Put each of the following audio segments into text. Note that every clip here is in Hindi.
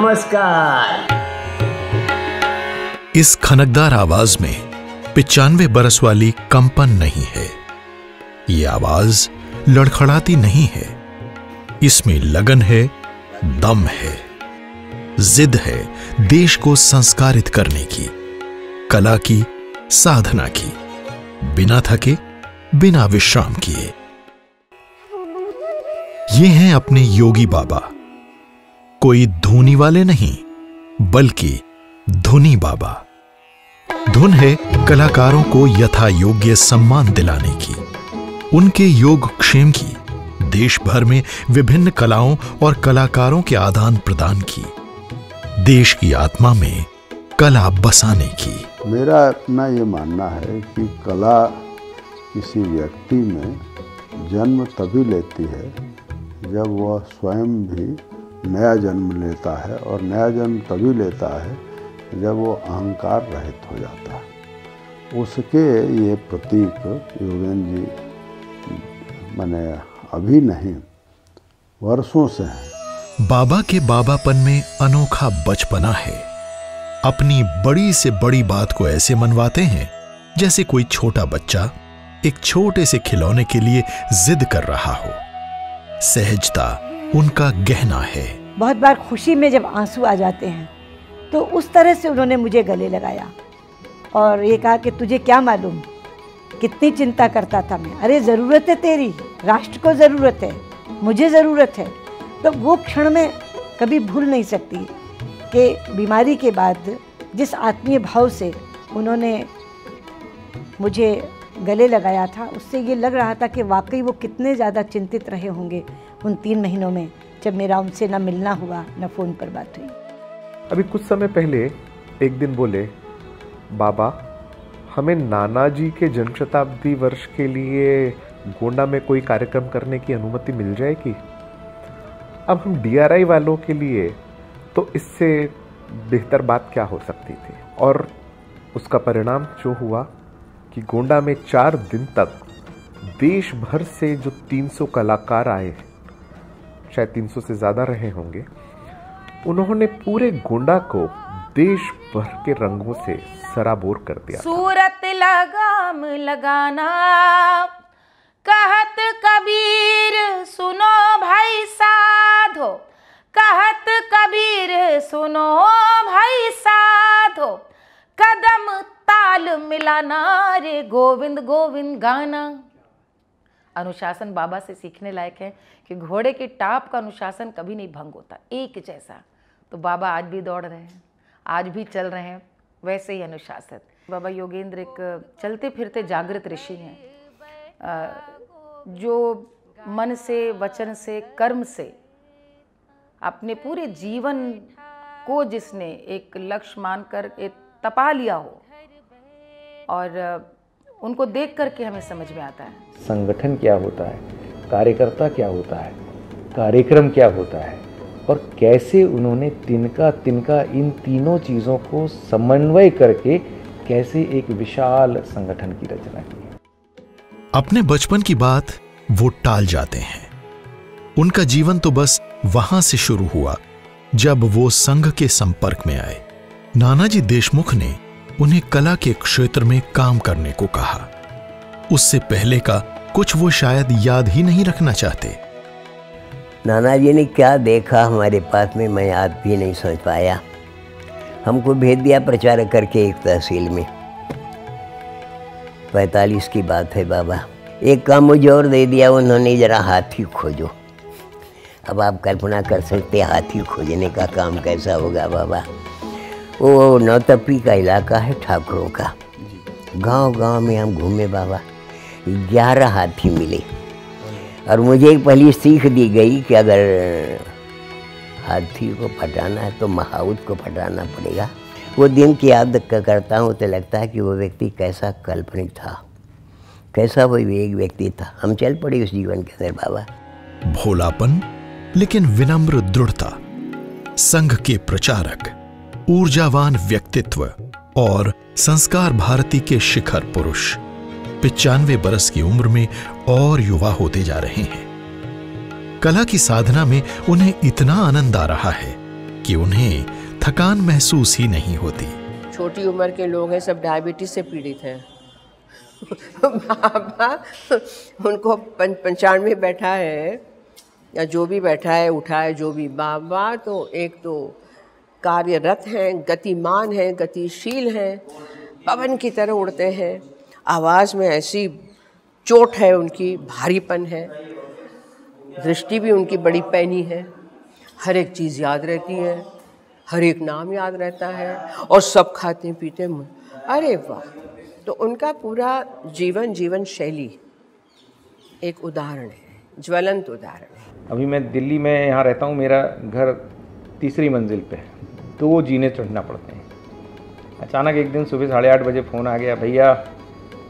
नमस्कार। इस खनकदार आवाज में 95 बरस वाली कंपन नहीं है। ये आवाज लड़खड़ाती नहीं है। इसमें लगन है, दम है, जिद है देश को संस्कारित करने की, कला की, साधना की, बिना थके, बिना विश्राम किए। ये हैं अपने योगी बाबा। कोई धूनी वाले नहीं, बल्कि धुनी बाबा। धुन है कलाकारों को यथा योग्य सम्मान दिलाने की, उनके योग क्षेम की, देश भर में विभिन्न कलाओं और कलाकारों के आदान प्रदान की, देश की आत्मा में कला बसाने की। मेरा अपना ये मानना है कि कला किसी व्यक्ति में जन्म तभी लेती है जब वह स्वयं भी नया जन्म लेता है, और नया जन्म तभी लेता है जब वो अहंकार रहित हो जाता है। उसके ये प्रतीक योगेंद्र जी माने अभी नहीं, वर्षों से हैं। बाबा के बाबापन में अनोखा बचपना है। अपनी बड़ी से बड़ी बात को ऐसे मनवाते हैं जैसे कोई छोटा बच्चा एक छोटे से खिलौने के लिए जिद कर रहा हो। सहजता उनका गहना है। बहुत बार खुशी में जब आंसू आ जाते हैं तो उस तरह से उन्होंने मुझे गले लगाया और ये कहा कि तुझे क्या मालूम कितनी चिंता करता था मैं। अरे ज़रूरत है तेरी, राष्ट्र को ज़रूरत है, मुझे ज़रूरत है। तो वो क्षण में कभी भूल नहीं सकती कि बीमारी के बाद जिस आत्मीय भाव से उन्होंने मुझे गले लगाया था, उससे ये लग रहा था कि वाकई वो कितने ज़्यादा चिंतित रहे होंगे उन 3 महीनों में जब मेरा उनसे न मिलना हुआ न फ़ोन पर बात हुई। अभी कुछ समय पहले एक दिन बोले, बाबा हमें नाना जी के जन्म शताब्दी वर्ष के लिए गोंडा में कोई कार्यक्रम करने की अनुमति मिल जाएगी। अब हम DRI वालों के लिए तो इससे बेहतर बात क्या हो सकती थी। और उसका परिणाम जो हुआ कि गोंडा में 4 दिन तक देश भर से जो 300 कलाकार आए, शायद 300 से ज़्यादा रहे होंगे, उन्होंने पूरे गोंडा को देश भर के रंगों से सराबोर कर दिया। सूरत लगाम लगाना कहत कबीर सुनो भाई साधो, कहत कबीर सुनो भाई साधो, कदम ताल मिलाना रे गोविंद गोविंद गाना। अनुशासन बाबा से सीखने लायक है कि घोड़े की टाप का अनुशासन कभी नहीं भंग होता, एक जैसा। तो बाबा आज भी दौड़ रहे हैं, आज भी चल रहे हैं वैसे ही अनुशासन। बाबा योगेंद्र एक चलते फिरते जागृत ऋषि हैं, जो मन से, वचन से, कर्म से अपने पूरे जीवन को जिसने एक लक्ष्य मानकर एक तपा लिया हो, और उनको देख करके हमें समझ में आता है संगठन क्या होता है, कार्यकर्ता क्या होता है, कार्यक्रम क्या होता है, और कैसे उन्होंने तिनका तिनका इन तीनों चीज़ों को समन्वय करके कैसे एक विशाल संगठन की रचना की। अपने बचपन की बात वो टाल जाते हैं। उनका जीवन तो बस वहां से शुरू हुआ जब वो संघ के संपर्क में आए। नानाजी देशमुख ने उन्हें कला के क्षेत्र में काम करने को कहा। उससे पहले का कुछ वो शायद याद ही नहीं रखना चाहते। नाना जी ने क्या देखा हमारे पास में, मैं याद भी नहीं सोच पाया। हमको भेज दिया प्रचारक करके एक तहसील में। 45 की बात है बाबा। एक काम मुझे और दे दिया उन्होंने, जरा हाथी खोजो। अब आप कल्पना कर सकते हाथी खोजने का काम कैसा होगा बाबा। वो नौतपी का इलाका है ठाकुरों का। गांव-गांव में हम घूमे बाबा, 11 हाथी मिले। और मुझे एक पहली सीख दी गई कि अगर हाथी को पटाना है तो महाउत को पटाना पड़ेगा। वो दिन की याद करता हूँ तो लगता है कि वो व्यक्ति कैसा काल्पनिक था, कैसा वो एक व्यक्ति था। हम चल पड़े उस जीवन के अंदर बाबा। भोलापन लेकिन विनम्र दृढ़ता, संघ के प्रचारक, ऊर्जावान व्यक्तित्व और संस्कार भारती के शिखर पुरुष 95 बरस की उम्र में और युवा होते जा रहे हैं। कला की साधना में उन्हें इतना आनंद आ रहा है कि उन्हें थकान महसूस ही नहीं होती। छोटी उम्र के लोग हैं, सब डायबिटीज से पीड़ित हैं। बाबा उनको 95 बैठा है या जो भी बैठा है उठा है जो भी, बाबा तो एक तो कार्यरत हैं, गतिमान हैं, गतिशील हैं, पवन की तरह उड़ते हैं। आवाज़ में ऐसी चोट है उनकी, भारीपन है, दृष्टि भी उनकी बड़ी पैनी है, हर एक चीज़ याद रहती है, हर एक नाम याद रहता है और सब खाते पीते। अरे वाह! तो उनका पूरा जीवन शैली एक उदाहरण है, ज्वलंत उदाहरण है। अभी मैं दिल्ली में यहाँ रहता हूँ, मेरा घर तीसरी मंजिल पे है, तो वो जीने चढ़ना पड़ते हैं। अचानक एक दिन सुबह 8:30 बजे फ़ोन आ गया, भैया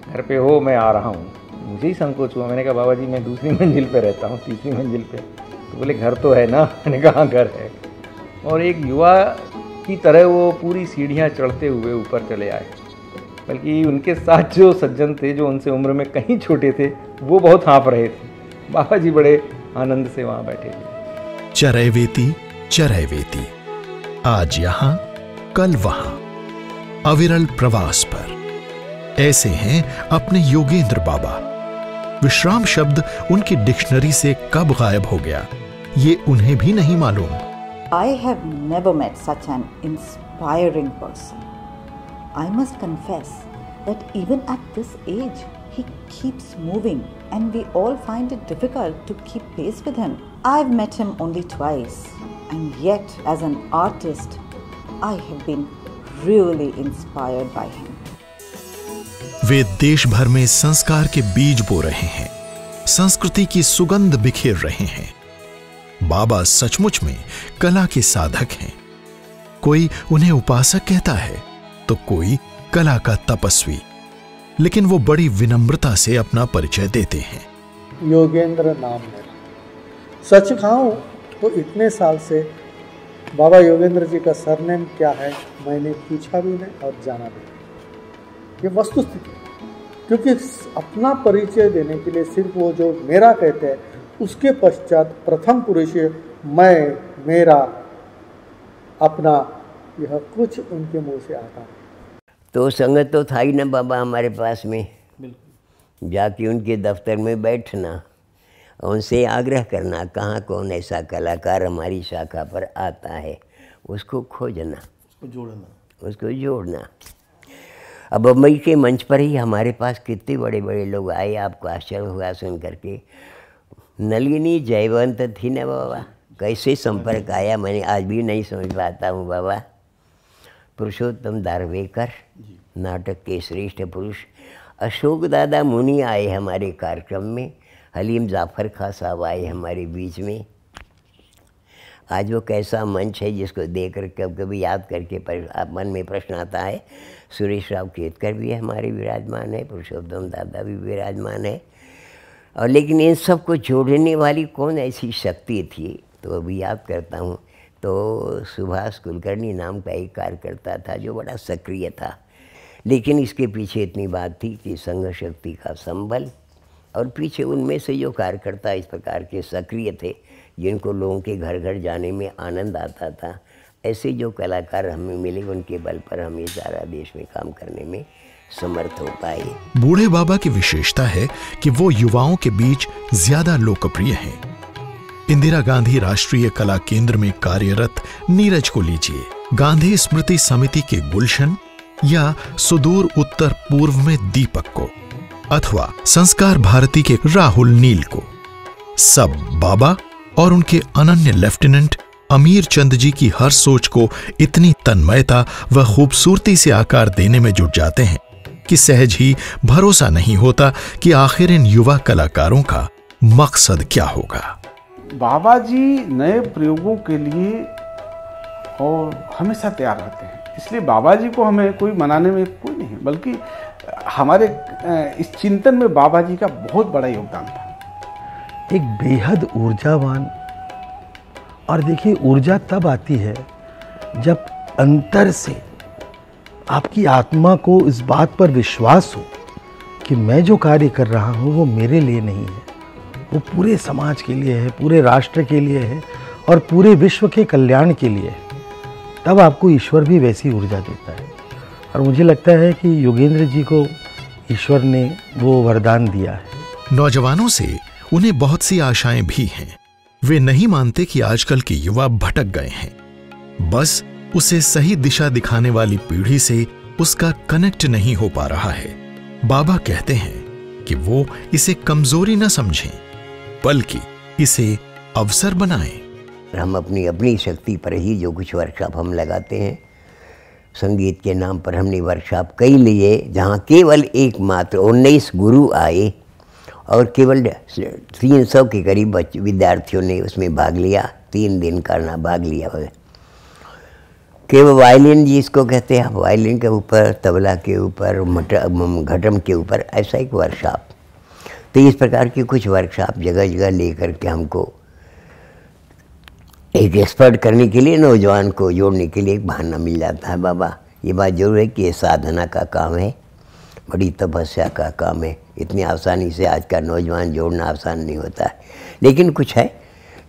घर पे हो, मैं आ रहा हूँ। मुझे ही संकोच हुआ, मैंने कहा बाबा जी मैं दूसरी मंजिल पे रहता हूँ, तीसरी मंजिल पे। तो बोले घर तो है ना, मैंने कहा घर है। और एक युवा की तरह वो पूरी सीढ़ियाँ चढ़ते हुए ऊपर चले आए। बल्कि उनके साथ जो सज्जन थे, जो उनसे उम्र में कहीं छोटे थे, वो बहुत हाँफ रहे थे। बाबा जी बड़े आनंद से वहाँ बैठे थे। चरैवेति चरैवेति, आज यहाँ कल वहाँ, अविरल प्रवास पर। ऐसे हैं अपने योगेंद्र बाबा। विश्राम शब्द उनकी डिक्शनरी से कब गायब हो गया, ये उन्हें भी नहीं मालूम। I have never met such an inspiring person. I must confess that even at this age, he keeps moving and we all find it difficult to keep pace with him. I've met him only twice and yet as an artist, I have been really inspired by him. वे देश भर में संस्कार के बीज बो रहे हैं, संस्कृति की सुगंध बिखेर रहे हैं। बाबा सचमुच में कला के साधक हैं। कोई उन्हें उपासक कहता है तो कोई कला का तपस्वी, लेकिन वो बड़ी विनम्रता से अपना परिचय देते हैं। योगेंद्र नाम मेरा। सच कहूं तो इतने साल से बाबा योगेंद्र जी का सरनेम क्या है मैंने पूछा भी नहीं और जाना भी नहीं। ये वस्तुस्थिति, क्योंकि अपना परिचय देने के लिए सिर्फ वो जो मेरा कहते हैं, उसके पश्चात प्रथम पुरुष मैं, मेरा, अपना, यह कुछ उनके मुंह से आता है। तो संगत तो था ही ना बाबा हमारे पास में, जाके उनके दफ्तर में बैठना, उनसे आग्रह करना कहाँ कौन ऐसा कलाकार हमारी शाखा पर आता है, उसको खोजना, उसको जोड़ना। अब बम्बई के मंच पर ही हमारे पास कितने बड़े बड़े लोग आए, आपको आश्चर्य हुआ सुन करके। नलिनी जयवंत थी ना बाबा, कैसे संपर्क आया मैंने आज भी नहीं समझ पाता हूँ बाबा। पुरुषोत्तम दारवेकर, नाटक के श्रेष्ठ पुरुष, अशोक दादा मुनि आए हमारे कार्यक्रम में, हलीम जाफर खां साहब आए हमारे बीच में। आज वो कैसा मंच है जिसको देख कर कभी कभी याद करके मन में प्रश्न आता है। सुरेश राव केतकर भी हमारे विराजमान है, पुरुषोत्तम दादा भी विराजमान है, और लेकिन इन सबको जोड़ने वाली कौन ऐसी शक्ति थी, तो अभी याद करता हूँ तो सुभाष कुलकर्णी नाम का एक कार्यकर्ता था जो बड़ा सक्रिय था। लेकिन इसके पीछे इतनी बात थी कि संघ शक्ति का संबल, और पीछे उनमें से जो कार्यकर्ता इस प्रकार के सक्रिय थे जिनको लोगों के घर घर जाने में आनंद आता था, ऐसे जो कलाकार हमें मिले उनके बल पर हम ये सारा देश में काम करने में समर्थ हो पाए। बूढ़े बाबा की विशेषता है कि वो युवाओं के बीच ज्यादा लोकप्रिय हैं। इंदिरा गांधी राष्ट्रीय कला केंद्र में कार्यरत नीरज को लीजिए, गांधी स्मृति समिति के गुलशन, या सुदूर उत्तर पूर्व में दीपक को, अथवा संस्कार भारती के राहुल नील को, सब बाबा और उनके अनन्य लेफ्टिनेंट अमीर चंद जी की हर सोच को इतनी तन्मयता व खूबसूरती से आकार देने में जुट जाते हैं कि सहज ही भरोसा नहीं होता कि आखिर इन युवा कलाकारों का मकसद क्या होगा। बाबा जी नए प्रयोगों के लिए और हमेशा तैयार रहते हैं, इसलिए बाबा जी को हमें कोई मनाने में कोई नहीं, बल्कि हमारे इस चिंतन में बाबा जी का बहुत बड़ा योगदान था। एक बेहद ऊर्जावान, और देखिए ऊर्जा तब आती है जब अंतर से आपकी आत्मा को इस बात पर विश्वास हो कि मैं जो कार्य कर रहा हूँ वो मेरे लिए नहीं है, वो पूरे समाज के लिए है, पूरे राष्ट्र के लिए है और पूरे विश्व के कल्याण के लिए है। तब आपको ईश्वर भी वैसी ऊर्जा देता है। और मुझे लगता है कि योगेंद्र जी को ईश्वर ने वो वरदान दिया है। नौजवानों से उन्हें बहुत सी आशाएं भी हैं। वे नहीं मानते कि आजकल के युवा भटक गए हैं। बस उसे सही दिशा दिखाने वाली पीढ़ी से उसका कनेक्ट नहीं हो पा रहा है। बाबा कहते हैं कि वो इसे कमजोरी न समझें, बल्कि इसे अवसर बनाएं। हम अपनी अपनी शक्ति पर ही जो कुछ वर्कशॉप हम लगाते हैं, संगीत के नाम पर हमने वर्कशॉप कई लिए, जहाँ केवल एकमात्र 19 गुरु आए और केवल 300 के करीब विद्यार्थियों ने उसमें भाग लिया। 3 दिन का ना भाग लिया। केवल वायलिन जिसको कहते हैं, वायलिन के ऊपर, तबला के ऊपर, घटम के ऊपर, ऐसा एक वर्कशॉप। तो इस प्रकार की कुछ वर्कशॉप जगह जगह लेकर के हमको एक एक्सपर्ट करने के लिए, नौजवान को जोड़ने के लिए एक बहाना मिल जाता है। बाबा ये बात जरूर है कि ये साधना का काम है, बड़ी तपस्या का काम है। इतनी आसानी से आज का नौजवान जोड़ना आसान नहीं होता है, लेकिन कुछ है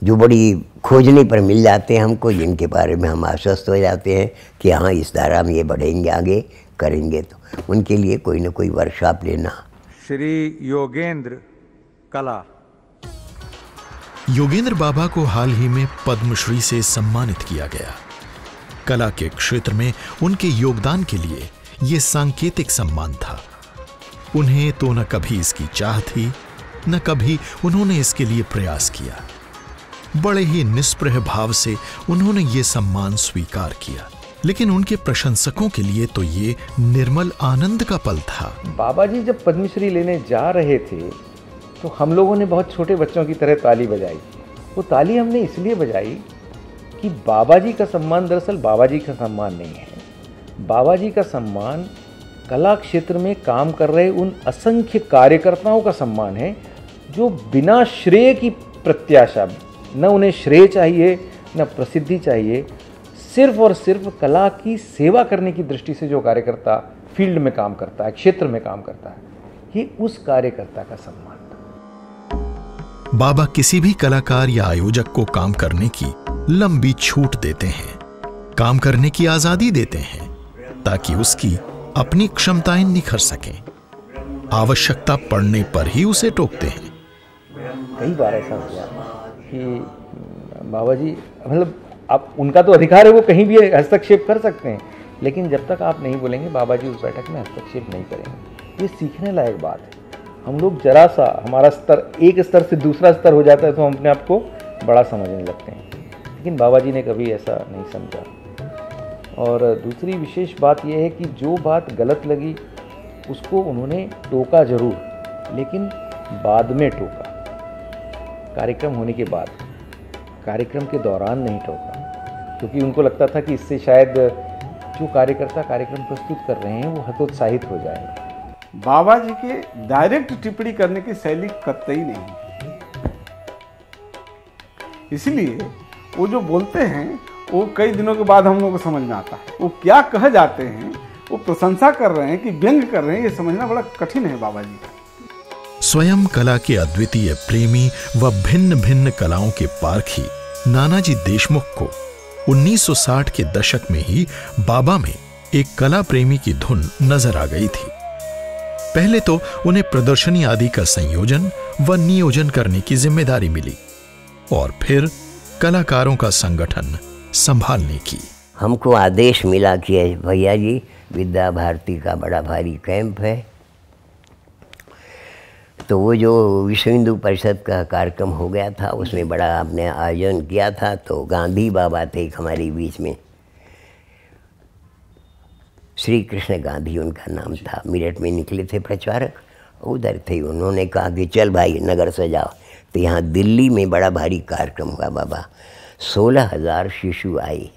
जो बड़ी खोजने पर मिल जाते हैं हमको, जिनके बारे में हम आश्वस्त हो जाते हैं कि हाँ इस धारा में ये बढ़ेंगे, आगे करेंगे। तो उनके लिए कोई ना कोई वर्कशॉप लेना। श्री योगेंद्र कला। योगेंद्र बाबा को हाल ही में पद्मश्री से सम्मानित किया गया। कला के क्षेत्र में उनके योगदान के लिए यह सांकेतिक सम्मान था। उन्हें तो न कभी इसकी चाह थी, न कभी उन्होंने इसके लिए प्रयास किया। बड़े ही निष्प्रह भाव से उन्होंने ये सम्मान स्वीकार किया, लेकिन उनके प्रशंसकों के लिए तो ये निर्मल आनंद का पल था। बाबा जी जब पद्मश्री लेने जा रहे थे तो हम लोगों ने बहुत छोटे बच्चों की तरह ताली बजाई। वो ताली हमने इसलिए बजाई कि बाबा जी का सम्मान दरअसल बाबा जी का सम्मान नहीं है। बाबा जी का सम्मान कला क्षेत्र में काम कर रहे उन असंख्य कार्यकर्ताओं का सम्मान है जो बिना श्रेय की प्रत्याशा, न उन्हें श्रेय चाहिए न प्रसिद्धि चाहिए, सिर्फ और सिर्फ कला की सेवा करने की दृष्टि से जो कार्यकर्ता फील्ड में काम करता है, क्षेत्र में काम करता है, ये उस कार्यकर्ता का सम्मान। बाबा किसी भी कलाकार या आयोजक को काम करने की लंबी छूट देते हैं, काम करने की आजादी देते हैं, ताकि उसकी अपनी क्षमताएं निखर सकें। आवश्यकता पड़ने पर ही उसे टोकते हैं। कई बार ऐसा हुआ कि बाबा जी, मतलब आप, उनका तो अधिकार है, वो कहीं भी हस्तक्षेप कर सकते हैं, लेकिन जब तक आप नहीं बोलेंगे बाबा जी उस बैठक में हस्तक्षेप नहीं करेंगे। ये सीखने लायक बात है। हम लोग जरा सा, हमारा स्तर एक स्तर से दूसरा स्तर हो जाता है तो हम अपने आप को बड़ा समझने लगते हैं, लेकिन बाबा जी ने कभी ऐसा नहीं समझा। और दूसरी विशेष बात यह है कि जो बात गलत लगी उसको उन्होंने टोका जरूर, लेकिन बाद में टोका, कार्यक्रम होने के बाद, कार्यक्रम के दौरान नहीं टोका, क्योंकि उनको लगता था कि इससे शायद जो कार्यकर्ता कार्यक्रम प्रस्तुत कर रहे हैं वो हतोत्साहित हो जाएंगे। बाबा जी के डायरेक्ट टिप्पणी करने की शैली कतई नहीं है, इसलिए वो जो बोलते हैं वो कई दिनों के बाद हम लोगों को समझ में आता है। वो क्या कह जाते हैं, वो प्रशंसा कर रहे हैं कि व्यंग कर रहे हैं, ये समझना बड़ा कठिन है बाबा जी का। स्वयं कला के अद्वितीय प्रेमी व भिन्न भिन्न कलाओं के पारखी नानाजी देशमुख को 1960 के दशक में ही बाबा में एक कला प्रेमी की धुन नजर आ गई थी। पहले तो उन्हें प्रदर्शनी आदि का संयोजन व नियोजन करने की जिम्मेदारी मिली और फिर कलाकारों का संगठन संभालने की। हमको आदेश मिला कि भैया जी विद्या भारती का बड़ा भारी कैंप है, तो वो जो विश्व हिंदू परिषद का कार्यक्रम हो गया था उसमें बड़ा आपने आयोजन किया था, तो गांधी बाबा थे एक हमारे बीच में, श्री कृष्ण गांधी उनका नाम था, मेरठ में निकले थे प्रचारक, उधर थे। उन्होंने कहा कि चल भाई नगर सजाओ। तो यहाँ दिल्ली में बड़ा भारी कार्यक्रम हुआ बाबा, 16,000 शिशु आए।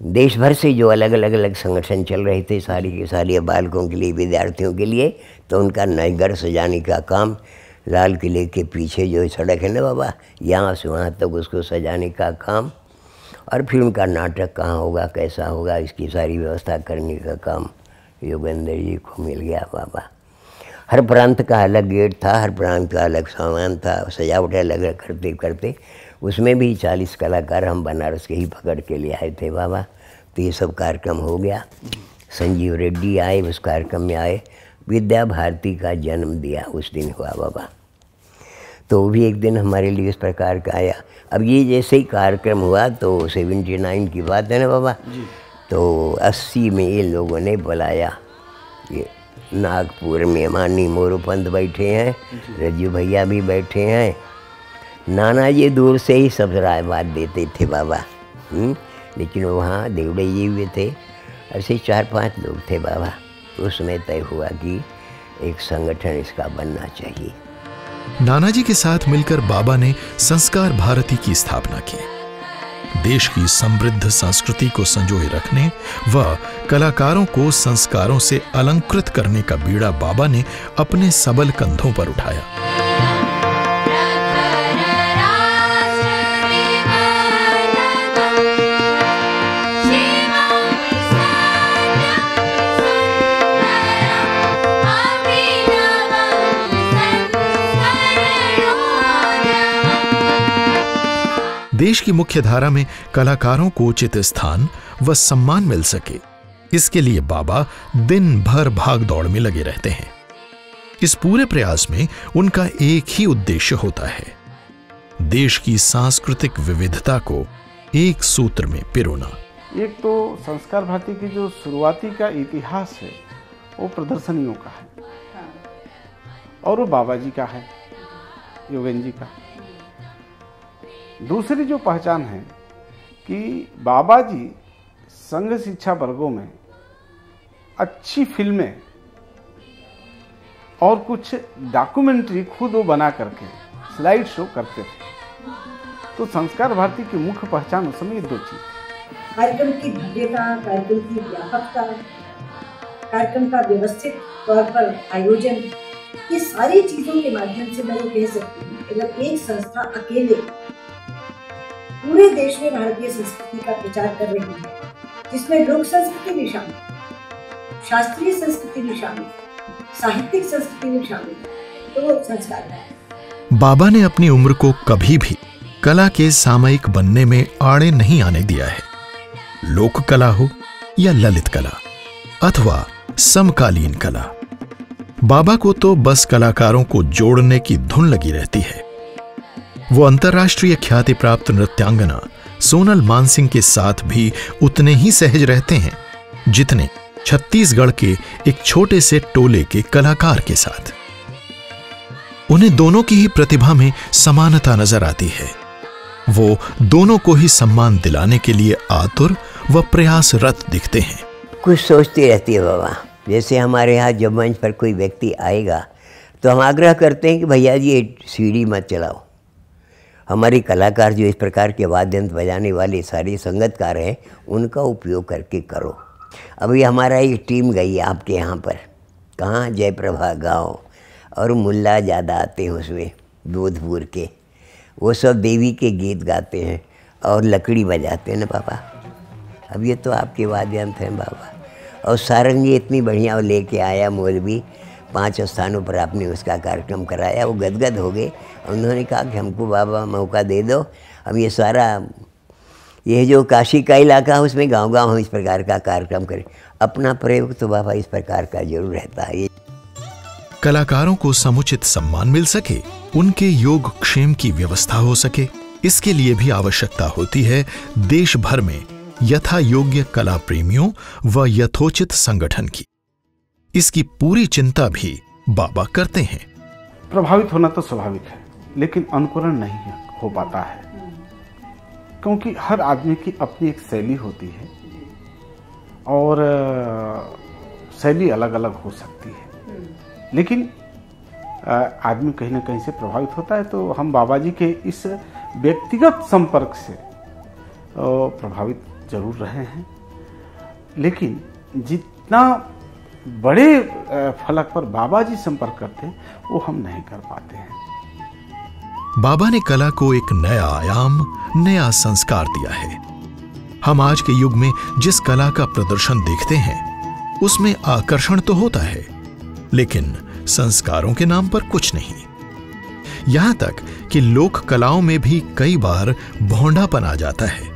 देश भर से जो अलग अलग संगठन चल रहे थे, सारी के सारी बालकों के लिए, विद्यार्थियों के लिए, तो उनका नगर सजाने का काम, लाल किले के पीछे जो सड़क है ना बाबा, यहाँ से वहाँ तक उसको सजाने का काम, और फिर उनका नाटक कहाँ होगा, कैसा होगा, इसकी सारी व्यवस्था करने का काम योगेंद्र जी को मिल गया बाबा। हर प्रांत का अलग गेट था, हर प्रांत का अलग सामान था, सजावटें अलग करते करते उसमें भी 40 कलाकार हम बनारस के ही पकड़ के ले आए थे बाबा। तो ये सब कार्यक्रम हो गया। संजीव रेड्डी आए, उस कार्यक्रम में आए। विद्या भारती का जन्म दिया उस दिन हुआ बाबा। तो वो भी एक दिन हमारे लिए इस प्रकार का आया। अब ये जैसे ही कार्यक्रम हुआ तो 79 की बात है ना बाबा, तो 80 में ये लोगों ने बुलाया। ये नागपुर में माननीय मोरूपंत बैठे हैं, रज्जू भैया भी बैठे हैं। नाना जी दूर से ही सब राय बात देते थे बाबा, लेकिन वहाँ देवड़े जी हुए थे। ऐसे 4-5 लोग थे बाबा। उसमें तय हुआ कि एक संगठन इसका बनना चाहिए। नानाजी के साथ मिलकर बाबा ने संस्कार भारती की स्थापना की। देश की समृद्ध संस्कृति को संजोए रखने व कलाकारों को संस्कारों से अलंकृत करने का बीड़ा बाबा ने अपने सबल कंधों पर उठाया। देश की मुख्य धारा में कलाकारों को उचित स्थान व सम्मान मिल सके, इसके लिए बाबा दिन भर भाग दौड़ में लगे रहते हैं। इस पूरे प्रयास में उनका एक ही उद्देश्य होता है, देश की सांस्कृतिक विविधता को एक सूत्र में पिरोना। एक तो संस्कार भारती की जो शुरुआती का इतिहास है वो प्रदर्शनियों का है, और वो बाबा जी का है, योगेंद्र जी का। दूसरी जो पहचान है कि बाबा जी संघ शिक्षा वर्गों में अच्छी फिल्में और कुछ डॉक्यूमेंट्री खुद वो बना करके स्लाइड शो करते थे। तो संस्कार भारती की मुख्य पहचान उस समय 2 चीज, कार्यक्रम की भव्यता, कार्यक्रम की व्यापकता, कार्यक्रम का व्यवस्थित तौर पर आयोजन, ये सारी चीजों के माध्यम से मैं ये कह सकती हूँ, अगर एक संस्था अकेले पूरे देश में भारतीय संस्कृति का प्रचार कर रही है, जिसमें लोक संस्कृति भी शामिल, शास्त्रीय संस्कृति भी शामिल, साहित्यिक संस्कृति भी शामिल, तो वो संस्कार है। बाबा ने अपनी उम्र को कभी भी कला के सामयिक बनने में आड़े नहीं आने दिया है। लोक कला हो या ललित कला अथवा समकालीन कला, बाबा को तो बस कलाकारों को जोड़ने की धुन लगी रहती है। वो अंतर्राष्ट्रीय ख्याति प्राप्त नृत्यांगना सोनल मानसिंह के साथ भी उतने ही सहज रहते हैं जितने छत्तीसगढ़ के एक छोटे से टोले के कलाकार के साथ। उन्हें दोनों की ही प्रतिभा में समानता नजर आती है। वो दोनों को ही सम्मान दिलाने के लिए आतुर व प्रयासरत दिखते हैं। कुछ सोचती रहती है बाबा। जैसे हमारे यहाँ जब मंच पर कोई व्यक्ति आएगा तो हम आग्रह करते हैं कि भैया जी ये सीढ़ी मत चलाओ। हमारे कलाकार जो इस प्रकार के वाद्य यंत्र बजाने वाले सारे संगतकार हैं, उनका उपयोग करके करो। अभी हमारा एक टीम गई आपके यहाँ पर, कहाँ, जयप्रभा गांव, और मुल्ला ज़्यादा आते हैं उसमें, जोधपुर के। वो सब देवी के गीत गाते हैं और लकड़ी बजाते हैं ना बाबा। अब ये तो आपके वाद्य यंत्र हैं बाबा। और सारंगी इतनी बढ़िया लेके आया मौलवी, 5 स्थानों पर आपने उसका कार्यक्रम कराया। वो गदगद हो गए। उन्होंने कहा कि हमको बाबा मौका दे दो, हम ये सारा ये जो काशी का इलाका है उसमें गांव-गांव हम इस प्रकार का कार्यक्रम करें। अपना प्रयोग तो बाबा इस प्रकार का जरूर रहता है। कलाकारों को समुचित सम्मान मिल सके, उनके योग क्षेम की व्यवस्था हो सके, इसके लिए भी आवश्यकता होती है देश भर में यथा योग्य कला प्रेमियों व यथोचित संगठन की। इसकी पूरी चिंता भी बाबा करते हैं। प्रभावित होना तो स्वाभाविक है, लेकिन अनुकरण नहीं हो पाता है, क्योंकि हर आदमी की अपनी एक शैली होती है और शैली अलग अलग हो सकती है। लेकिन आदमी कहीं ना कहीं से प्रभावित होता है। तो हम बाबा जी के इस व्यक्तिगत संपर्क से प्रभावित जरूर रहे हैं, लेकिन जितना बड़े फलक पर बाबा जी संपर्क करते हैं वो हम नहीं कर पाते हैं। बाबा ने कला को एक नया आयाम, नया संस्कार दिया है। हम आज के युग में जिस कला का प्रदर्शन देखते हैं उसमें आकर्षण तो होता है, लेकिन संस्कारों के नाम पर कुछ नहीं। यहां तक कि लोक कलाओं में भी कई बार भौंडापन आ जाता है।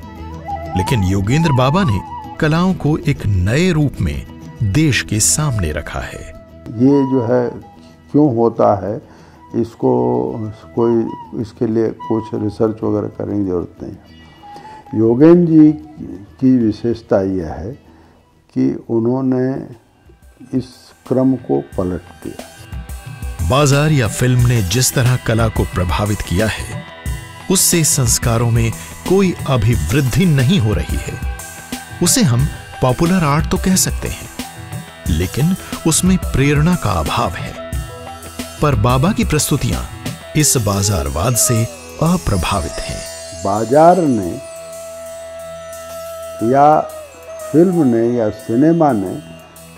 लेकिन योगेंद्र बाबा ने कलाओं को एक नए रूप में देश के सामने रखा है। ये जो है क्यों होता है, इसको कोई इसके लिए कुछ रिसर्च वगैरह करने की जरूरत नहीं है। योगेंद्र जी की विशेषता यह है कि उन्होंने इस क्रम को पलट दिया। बाजार या फिल्म ने जिस तरह कला को प्रभावित किया है, उससे संस्कारों में कोई अभिवृद्धि नहीं हो रही है। उसे हम पॉपुलर आर्ट तो कह सकते हैं, लेकिन उसमें प्रेरणा का अभाव है। पर बाबा की प्रस्तुतियां इस बाजारवाद से अप्रभावित हैं। बाजार ने या फिल्म ने या सिनेमा ने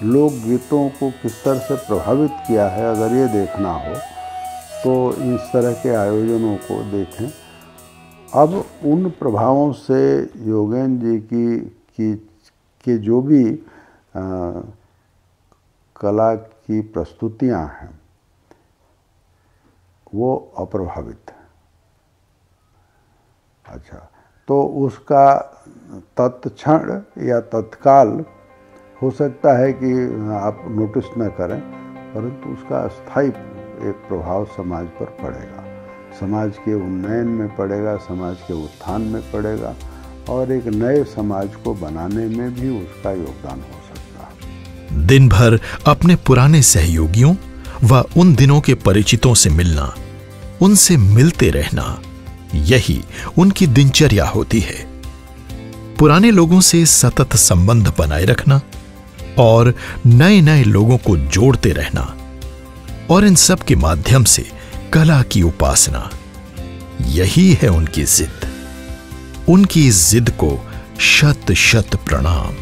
लोक गीतों को किस तरह से प्रभावित किया है, अगर ये देखना हो तो इस तरह के आयोजनों को देखें। अब उन प्रभावों से योगेंद्र जी की जो भी कला की प्रस्तुतियां हैं वो अप्रभावित है। अच्छा, तो उसका तत्क्षण या तत्काल हो सकता है कि आप नोटिस न करें, परंतु उसका स्थायी एक प्रभाव समाज पर पड़ेगा, समाज के उन्नयन में पड़ेगा, समाज के उत्थान में पड़ेगा और एक नए समाज को बनाने में भी उसका योगदान हो सकता है। दिन भर अपने पुराने सहयोगियों व उन दिनों के परिचितों से मिलना, उनसे मिलते रहना, यही उनकी दिनचर्या होती है। पुराने लोगों से सतत संबंध बनाए रखना और नए नए लोगों को जोड़ते रहना, और इन सब के माध्यम से कला की उपासना, यही है उनकी जिद। उनकी इस जिद को शत शत प्रणाम।